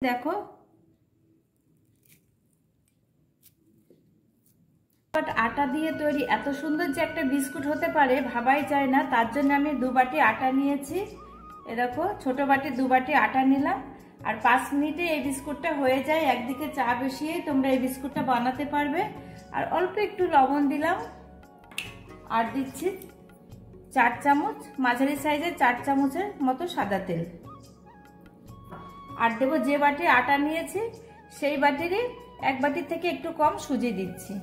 দেখো আটা দিয়ে তৈরি এত সুন্দর যে একটা বিস্কুট হতে পারে ভাবাই যায় না। তার জন্য আমি 2 বাটি আটা নিয়েছি। এ দেখো ছোট বাটি 2 বাটি আটা নিলাম। আর 5 মিনিটে এই বিস্কুটটা হয়ে যায়। একদিকে চা বসিয়ে তোমরা এই বিস্কুটটা বানাতে পারবে। আর অল্প একটু লবণ দিলাম, আর দিচ্ছি 4 চামচ মাঝারি সাইজের 4 চামচের মতো সাদা তেল। আর দেবো যে বাটি আটা নিয়েছি সেই বাটিরই 1 বাটির থেকে একটু কম সুজি দিচ্ছি।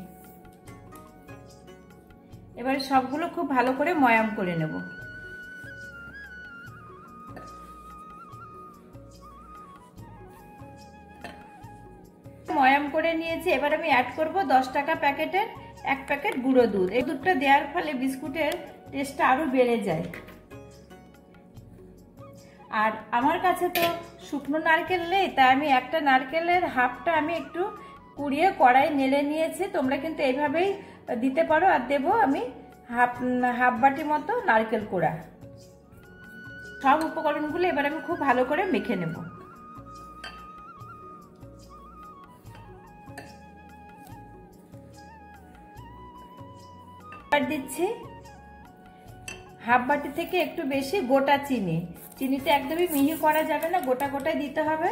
এবারে সবগুলো খুব ভালো করে ময়াম করে নেব। ময়াম করে নিয়েছি। এবার আমি অ্যাড করব 10 টাকা প্যাকেটের 1 প্যাকেট গুঁড়ো দুধ। এই দুধটা দেওয়ার ফলে বিস্কুটের টেস্টটা আরো বেড়ে যায়। আর আমার কাছে তো শুকনো নারকেল নেই, তাই আমি একটা নারকেলের হাফটা আমি একটু কুড়িয়ে কড়াই নেড়ে নিয়েছি। তোমরা কিন্তু এইভাবেই দিতে পারো। আর দেবো আমি হাফ বাটি মতো নারকেল কোড়া। সব উপকরণগুলো এবার আমি খুব ভালো করে মেখে নেব। আর দিচ্ছি হাফ বাটি থেকে একটু বেশি গোটা চিনি। চিনিটা একদমই মিহি করা যাবে না, গোটা গোটাই দিতে হবে।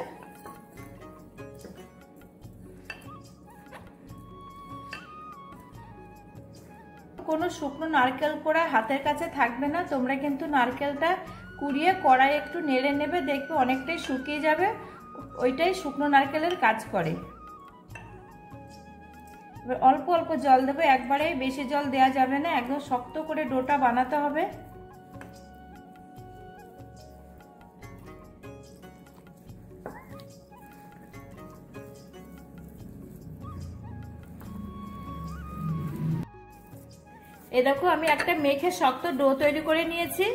কোনো শুকনো নারকেল কোড়া হাতের কাছে থাকবে না। তোমরা কিন্তু নারকেলটা কুড়িয়ে কড়াই একটু নেড়ে নেবে, দেখবে অনেকটাই শুকিয়ে যাবে। ওইটাই শুকনো নারকেলের কাজ করে। এবার অল্প অল্প জল দেবো, একবারে বেশি জল দেওয়া যাবে না। একদম শক্ত করে ডোটা বানাতে হবে। এ দেখো আমি একটা মেখে শক্ত ডো তৈরি করে নিয়েছি।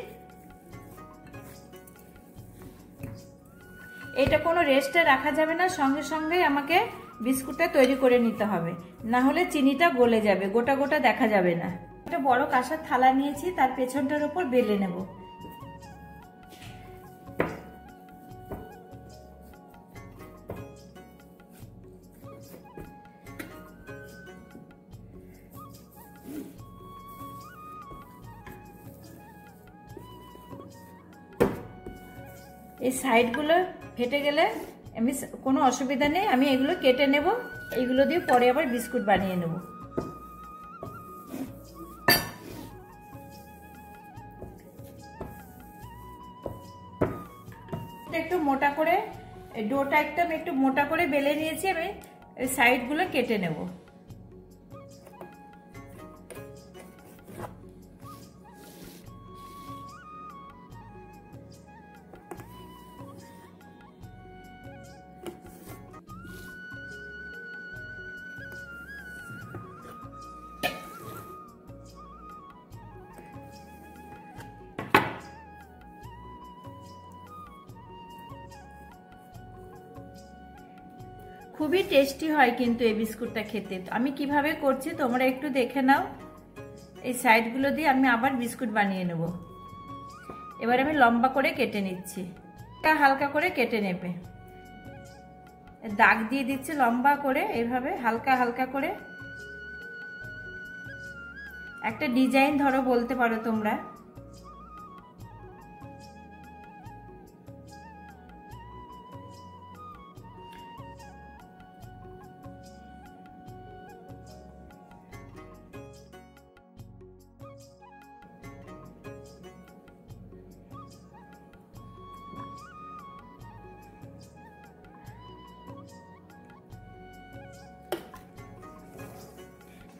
এটা কোনো রেস্টে রাখা যাবে না, সঙ্গে সঙ্গেই আমাকে বিস্কুটটা তৈরি করে নিতে হবে, না হলে চিনিটা গলে যাবে, গোটা গোটা দেখা যাবে না। একটা বড় কাঁসার থালা নিয়েছি, তার পেছনটার উপর বেলে নেব। এই সাইডগুলো ফেটে গেলে আমি কোনো অসুবিধা নেই, আমি এগুলো কেটে নেব। এইগুলো দিয়ে পরে আবার বিস্কুট বানিয়ে নেব। একটু মোটা করে ডোটা একটু মোটা করে বেলে নিয়েছি। আমি সাইডগুলো কেটে নেব। খুবই টেস্টি হয় কিন্তু এই বিস্কুটটা খেতে। আমি কিভাবে করছি তোমরা একটু দেখে নাও। এই সাইডগুলো দিয়ে আমি আবার বিস্কুট বানিয়ে নেব। এবার আমি লম্বা করে কেটে নিচ্ছি। হালকা করে কেটে নেবে, দাগ দিয়ে দিচ্ছি লম্বা করে, এইভাবে হালকা হালকা করে একটা ডিজাইন ধরো বলতে পারো তোমরা।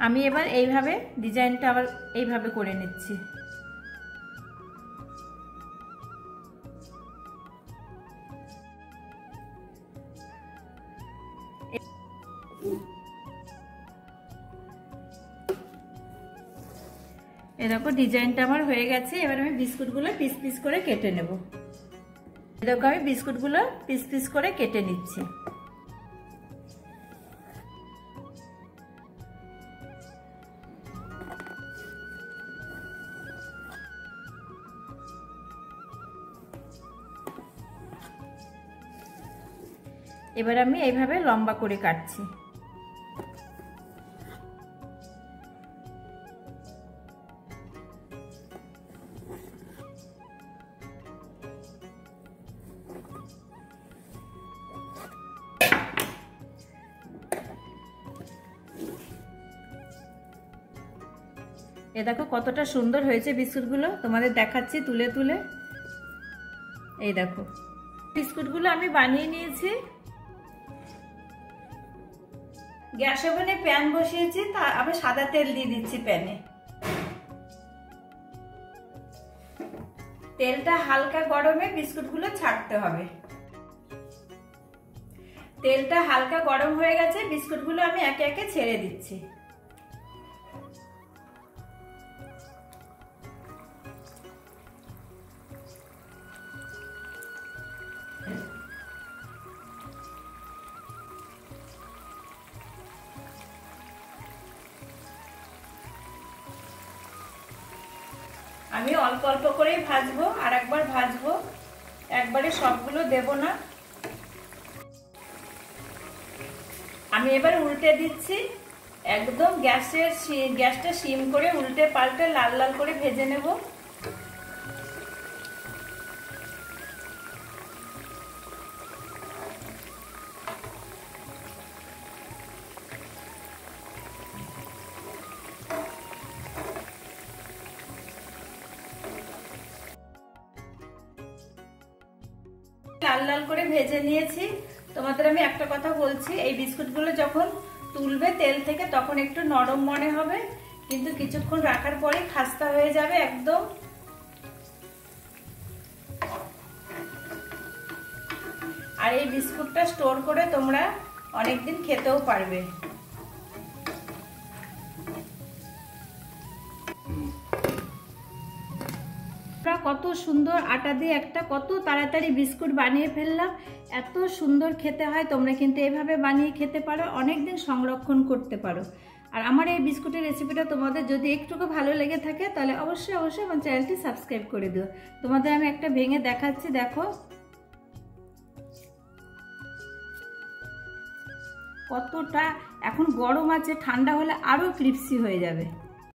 আমি এবার এইভাবে ডিজাইনটা আবার এইভাবে করে নিচ্ছি। এরকম ডিজাইনটা আমার হয়ে গেছে। এবার আমি বিস্কুটগুলো পিস পিস করে কেটে নেব। এরকম আমি বিস্কুটগুলো পিস পিস করে কেটে নিচ্ছি। এবার আমি এইভাবে লম্বা করে কাটছি। এ দেখো কতটা সুন্দর হয়েছে বিস্কুটগুলো, তোমাদের দেখাচ্ছি তুলে তুলে। এই দেখো বিস্কুটগুলো আমি বানিয়ে নিয়েছি। গ্যাস ওভেনে প্যান বসিয়েছি, তা আমি সাদা তেল দিয়ে দিচ্ছি প্যানে। তেলটা হালকা গরমে বিস্কুটগুলো ছাড়তে হবে। তেলটা হালকা গরম হয়ে গেছে, বিস্কুটগুলো আমি একে একে ছেড়ে দিচ্ছি। আমি অল্প অল্প করেই ভাজবো, আর একবার ভাজবো, একবারে সবগুলো দেব না। আমি এবার উল্টে দিচ্ছি, একদম গ্যাসটা সিম করে উল্টে পাল্টে লাল লাল করে ভেজে নেব। লাল লাল করে ভেজে নিয়েছি। তোমাদের আমি একটা কথা বলছি, এই বিস্কুটগুলো যখন তুলবে তেল থেকে তখন একটু নরম মনে হবে, কিন্তু কিছুক্ষণ রাখার পরে খাস্তা হয়ে যাবে একদম। আর এই বিস্কুটটা স্টোর করে তোমরা অনেকদিন খেতেও পারবে। কত সুন্দর আটা দিয়ে একটা কত তাড়াতাড়ি বিস্কুট বানিয়ে ফেললাম। এত সুন্দর খেতে হয়, তোমরা কিন্তু এভাবে বানিয়ে খেতে পারো, অনেকদিন সংরক্ষণ করতে পারো। আর আমার এই বিস্কুটের রেসিপিটা তোমাদের যদি একটুকু ভালো লেগে থাকে তাহলে অবশ্যই অবশ্যই আমার চ্যানেলটি সাবস্ক্রাইব করে দিও। তোমাদের আমি একটা ভেঙে দেখাচ্ছি, দেখো কতটা এখন গরম আছে, ঠান্ডা হলে আরো ক্রিস্পি হয়ে যাবে।